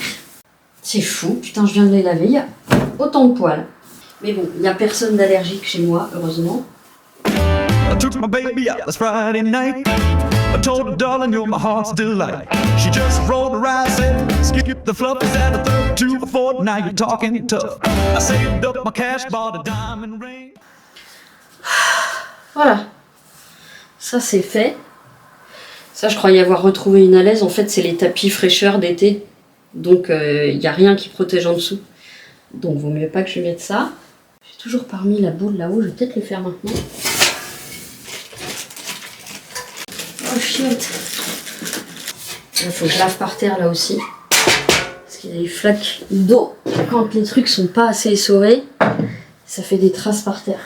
C'est fou, putain, je viens de les laver, il y a autant de poils. Mais bon, il n'y a personne d'allergique chez moi, heureusement. I took my baby out last Friday night. I told her, darling, you're my heart's delight. She just rolled her eyes, said, skip the fluffies at a third, 2 for 4, now you're talking tough. I saved up my cash, bought a diamond ring. Voilà, ça c'est fait. Ça je croyais avoir retrouvé une alaise, en fait c'est les tapis fraîcheur d'été. Donc il n'y a rien qui protège en dessous. Donc vaut mieux pas que je mette ça. J'ai toujours parmi la boule là-haut, je vais peut-être le faire maintenant. Oh chiotte. Il faut que je lave par terre là aussi. Parce qu'il y a des flaques d'eau. Quand les trucs sont pas assez essorés, ça fait des traces par terre.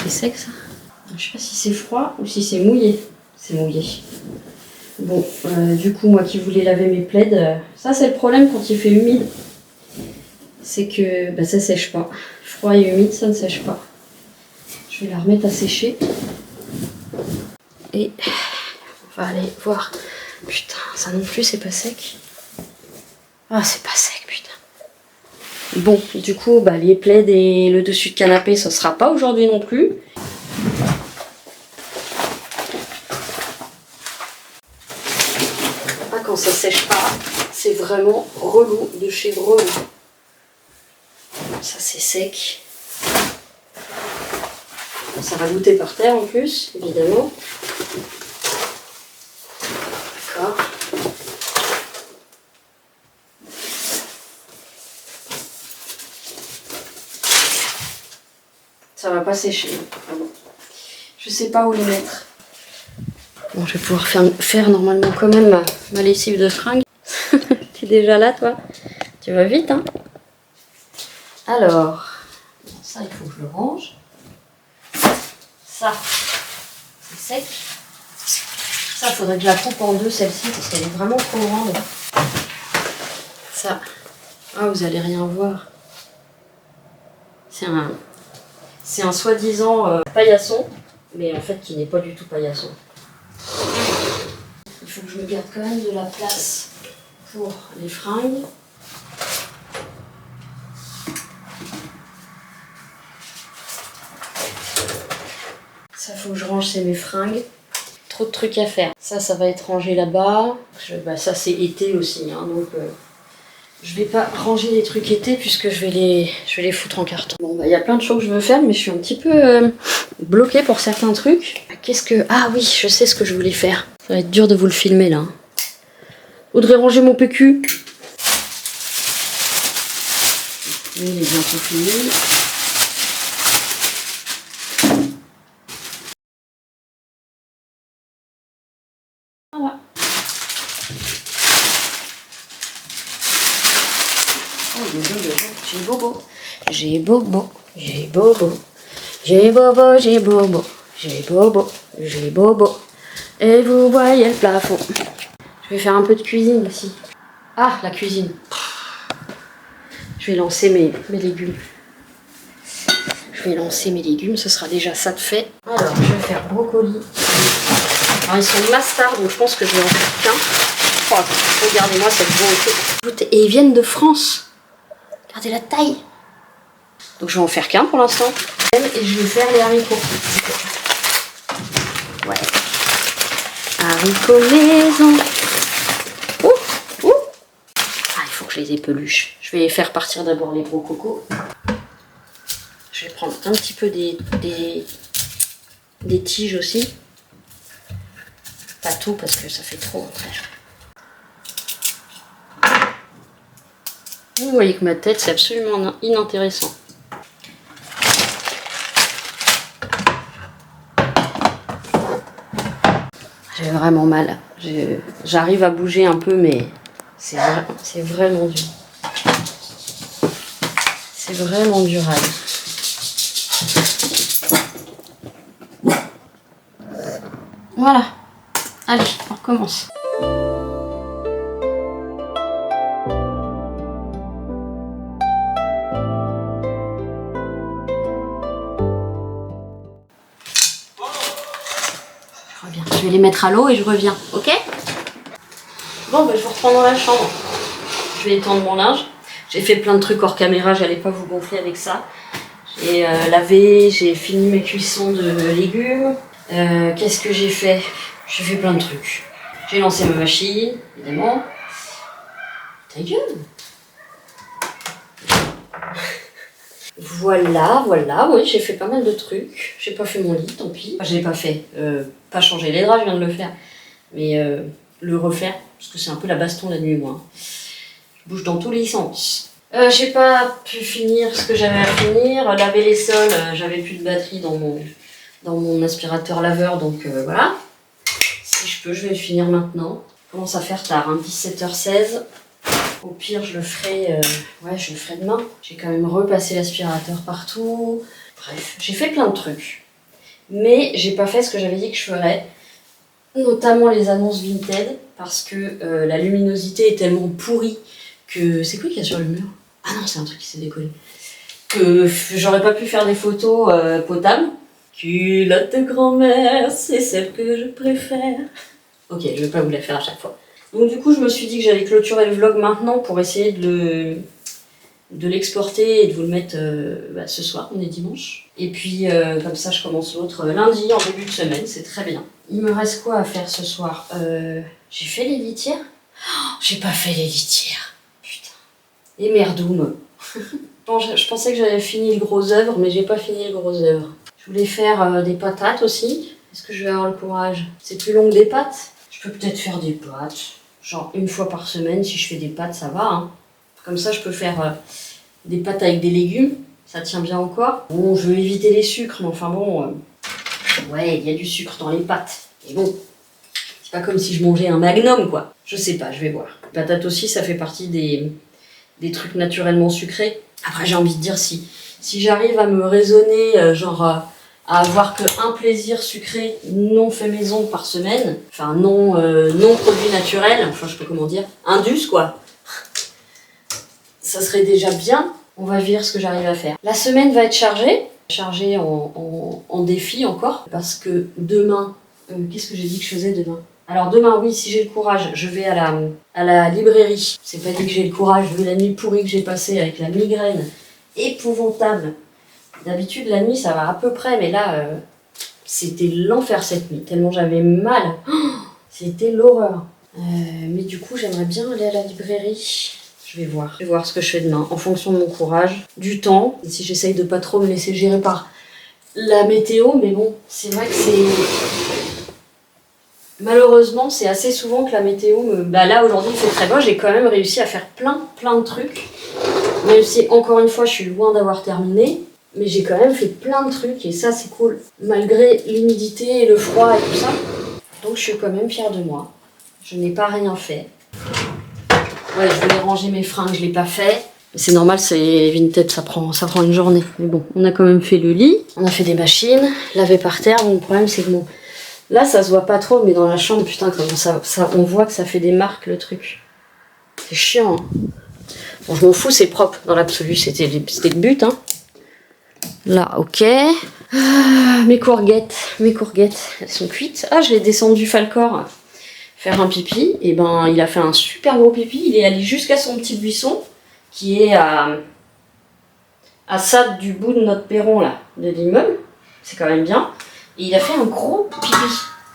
C'est sec ça. Je sais pas si c'est froid ou si c'est mouillé. C'est mouillé. Bon, du coup, moi qui voulais laver mes plaids, ça c'est le problème quand il fait humide. C'est que bah, ça sèche pas. Froid et humide, ça ne sèche pas. Je vais la remettre à sécher. Et on va aller voir. Putain, ça non plus c'est pas sec. Ah, c'est pas sec, putain. Bon, du coup, bah, les plaids et le dessus de canapé, ça sera pas aujourd'hui non plus. Ah, quand ça sèche pas, c'est vraiment relou de chez relou. Ça c'est sec. Ça va goûter par terre en plus, évidemment. D'accord. Ça va pas sécher. Ah bon. Je sais pas où les mettre. Bon, je vais pouvoir faire normalement quand même ma lessive de fringues. Tu es déjà là, toi? Tu vas vite, hein? Alors, ça, il faut que je le range. Ça, c'est sec. Ça, il faudrait que je la coupe en deux, celle-ci, parce qu'elle est vraiment trop grande. Ça, ah, vous allez rien voir. C'est un soi-disant paillasson, mais en fait, qui n'est pas du tout paillasson. Il faut que je me garde quand même de la place pour les fringues. Ça, faut que je range, c'est mes fringues. Trop de trucs à faire. Ça va être rangé là-bas. Bah, ça, c'est été aussi, hein, donc je vais pas ranger les trucs été puisque je vais les foutre en carton. Bon, bah, y a plein de choses que je veux faire, mais je suis un petit peu bloquée pour certains trucs. Ah oui, je sais ce que je voulais faire. Ça va être dur de vous le filmer, là. Faudrait ranger mon PQ. Oui, il est bientôt fini. Voilà. Oh, j'ai bobo. J'ai bobo. J'ai bobo. J'ai bobo, j'ai bobo. J'ai bobo. J'ai bobo. Et vous voyez le plafond. Je vais faire un peu de cuisine aussi. Ah, la cuisine. Je vais lancer mes légumes. Je vais lancer mes légumes, ce sera déjà ça de fait. Alors, je vais faire brocoli. Alors, ils sont mastard, donc je pense que je vais en faire qu'un. Oh, regardez-moi cette beauté. Et ils viennent de France. Regardez la taille. Donc, je vais en faire qu'un pour l'instant. Et je vais faire les haricots. Ouais. Haricots maison. Ouh. Ah, il faut que je les épeluche. Je vais faire partir d'abord les gros cocos. Je vais prendre un petit peu des tiges aussi. Pas tout parce que ça fait trop après. Vous voyez que ma tête, c'est absolument inintéressant. J'ai vraiment mal. J'arrive à bouger un peu, mais c'est vraiment dur. C'est vraiment dur à aller. Voilà. Allez, on recommence. Je reviens. Je vais les mettre à l'eau et je reviens, ok? Bon, bah, je vous reprends dans la chambre. Je vais étendre mon linge. J'ai fait plein de trucs hors caméra, j'allais pas vous gonfler avec ça. J'ai lavé, j'ai fini mes cuissons de légumes. Qu'est-ce que j'ai fait? J'ai fait plein de trucs. J'ai lancé ma machine, évidemment. Ta gueule! Voilà, oui, j'ai fait pas mal de trucs. J'ai pas fait mon lit, tant pis. Enfin, je l'ai pas fait. Pas changer les draps, je viens de le faire. Mais le refaire, parce que c'est un peu la baston la nuit, moi. Je bouge dans tous les sens. J'ai pas pu finir ce que j'avais à finir. Laver les sols, j'avais plus de batterie dans mon aspirateur laveur, donc voilà. Si je peux, je vais le finir maintenant. Il commence à faire tard, hein, 17h16. Au pire, je le ferai demain. J'ai quand même repassé l'aspirateur partout. Bref, j'ai fait plein de trucs. Mais j'ai pas fait ce que j'avais dit que je ferais. notamment les annonces Vinted, parce que la luminosité est tellement pourrie que... C'est quoi qu'il y a sur le mur? Ah non, c'est un truc qui s'est décollé. Que j'aurais pas pu faire des photos potables. Culotte de grand-mère, c'est celle que je préfère. Ok, je vais pas vous la faire à chaque fois. Donc du coup, je me suis dit que j'allais clôturer le vlog maintenant pour essayer de l'exporter et de vous le mettre ce soir, on est dimanche. Et puis comme ça, je commence l'autre lundi en début de semaine, c'est très bien. Il me reste quoi à faire ce soir? J'ai fait les litières? Oh, j'ai pas fait les litières. Putain. Et merdoum. Je pensais que j'avais fini le gros œuvre, mais j'ai pas fini le gros œuvre. Je voulais faire des patates aussi. Est-ce que je vais avoir le courage? C'est plus long que des pâtes. Je peux peut-être faire des pâtes. Genre une fois par semaine, si je fais des pâtes, ça va. Hein. Comme ça, je peux faire des pâtes avec des légumes. Ça tient bien encore. Bon, je veux éviter les sucres, mais enfin bon... ouais, il y a du sucre dans les pâtes. Et bon, c'est pas comme si je mangeais un magnum, quoi. Je sais pas, je vais voir. Les patates aussi, ça fait partie des trucs naturellement sucrés. Après, j'ai envie de dire, si j'arrive à me raisonner, à avoir qu'un plaisir sucré non fait maison par semaine, enfin non produit naturel, enfin je sais pas comment dire, indus quoi, ça serait déjà bien. On va voir ce que j'arrive à faire. La semaine va être chargée en défi encore, parce que demain, qu'est-ce que j'ai dit que je faisais demain? Alors demain, oui, si j'ai le courage, je vais à la librairie. C'est pas dit que j'ai le courage, vu la nuit pourrie que j'ai passée avec la migraine épouvantable. D'habitude, la nuit, ça va à peu près, mais là, c'était l'enfer cette nuit, tellement j'avais mal. Oh, c'était l'horreur. Mais du coup, j'aimerais bien aller à la librairie. Je vais voir ce que je fais demain, en fonction de mon courage, du temps. Et si j'essaye de pas trop me laisser gérer par la météo, mais bon, c'est vrai que c'est... Malheureusement, c'est assez souvent que la météo me... Bah là, aujourd'hui, il fait très beau, j'ai quand même réussi à faire plein de trucs. Même si, encore une fois, je suis loin d'avoir terminé. Mais j'ai quand même fait plein de trucs et ça c'est cool. Malgré l'humidité et le froid et tout ça. Donc je suis quand même fière de moi. Je n'ai pas rien fait. Ouais, je voulais ranger mes fringues, je l'ai pas fait. C'est normal, c'est Vinted, ça prend une journée. Mais bon, on a quand même fait le lit. On a fait des machines, lavé par terre. Bon, le problème c'est que bon... Là ça se voit pas trop, mais dans la chambre, putain, comment ça on voit que ça fait des marques le truc. C'est chiant. Hein. Bon, je m'en fous, c'est propre. Dans l'absolu, c'était le but, hein. Là, ok. Mes courgettes, elles sont cuites. Ah, je l'ai descendu Falcor faire un pipi. Et ben, il a fait un super gros pipi. Il est allé jusqu'à son petit buisson, qui est à ça du bout de notre perron, là, de l'immeuble. C'est quand même bien. Et il a fait un gros pipi.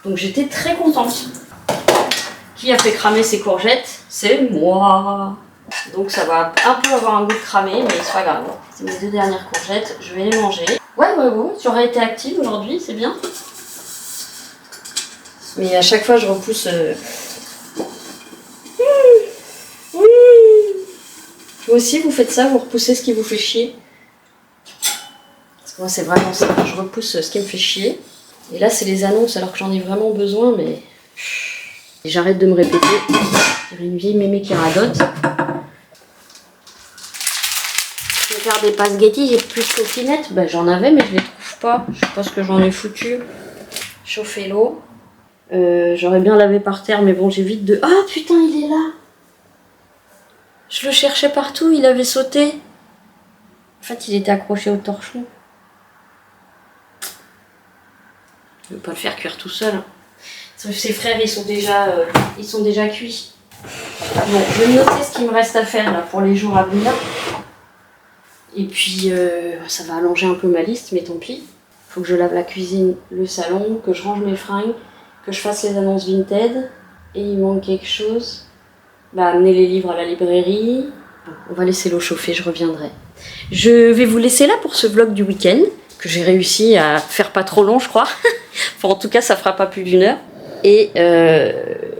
Donc j'étais très contente. Qui a fait cramer ses courgettes? C'est moi. Donc ça va un peu avoir un goût de cramé, mais c'est pas grave. C'est mes 2 dernières courgettes, je vais les manger. Ouais, tu aurais été active aujourd'hui, c'est bien. Mais à chaque fois je repousse... Oui. Vous aussi vous faites ça, vous repoussez ce qui vous fait chier. Parce que moi c'est vraiment ça, je repousse ce qui me fait chier. Et là c'est les annonces alors que j'en ai vraiment besoin, mais... Et j'arrête de me répéter. C'est une vieille mémé qui radote. Je vais faire des spaghettis, j'ai plus de coquinettes. Ben, j'en avais, mais je les trouve pas. Je sais pas ce que j'en ai foutu. Chauffer l'eau. J'aurais bien lavé par terre, mais bon, j'ai vite de... Ah, putain, il est là. Je le cherchais partout, il avait sauté. En fait, il était accroché au torchon. Je ne vais pas le faire cuire tout seul. Ses frères, ils sont déjà cuits. Bon, je vais noter ce qu'il me reste à faire là pour les jours à venir. Et puis, ça va allonger un peu ma liste, mais tant pis. Faut que je lave la cuisine, le salon, que je range mes fringues, que je fasse les annonces Vinted. Et il manque quelque chose. Bah, amener les livres à la librairie. Bon, on va laisser l'eau chauffer, je reviendrai. Je vais vous laisser là pour ce vlog du week-end, que j'ai réussi à faire pas trop long, je crois. Enfin, en tout cas, ça fera pas plus d'1 heure. Et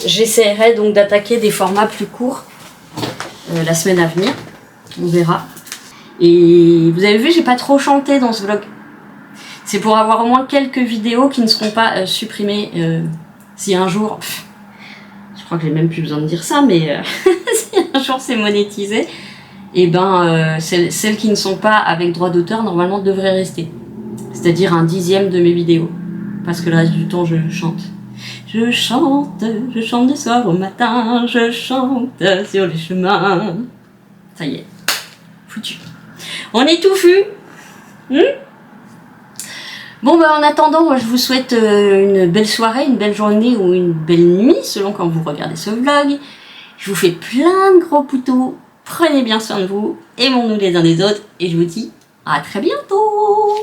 j'essaierai donc d'attaquer des formats plus courts la semaine à venir. On verra. Et vous avez vu, j'ai pas trop chanté dans ce vlog. C'est pour avoir au moins quelques vidéos qui ne seront pas supprimées si un jour... je crois que j'ai même plus besoin de dire ça, mais si un jour c'est monétisé, et ben celles qui ne sont pas avec droit d'auteur normalement devraient rester. C'est-à-dire 1/10 de mes vidéos. Parce que le reste du temps je chante. je chante du soir au matin, je chante sur les chemins. Ça y est, foutu. On est touffu. Bon, en attendant, moi je vous souhaite une belle soirée, une belle journée ou une belle nuit, selon quand vous regardez ce vlog. Je vous fais plein de gros poutous. Prenez bien soin de vous, aimons-nous les uns des autres, et je vous dis à très bientôt.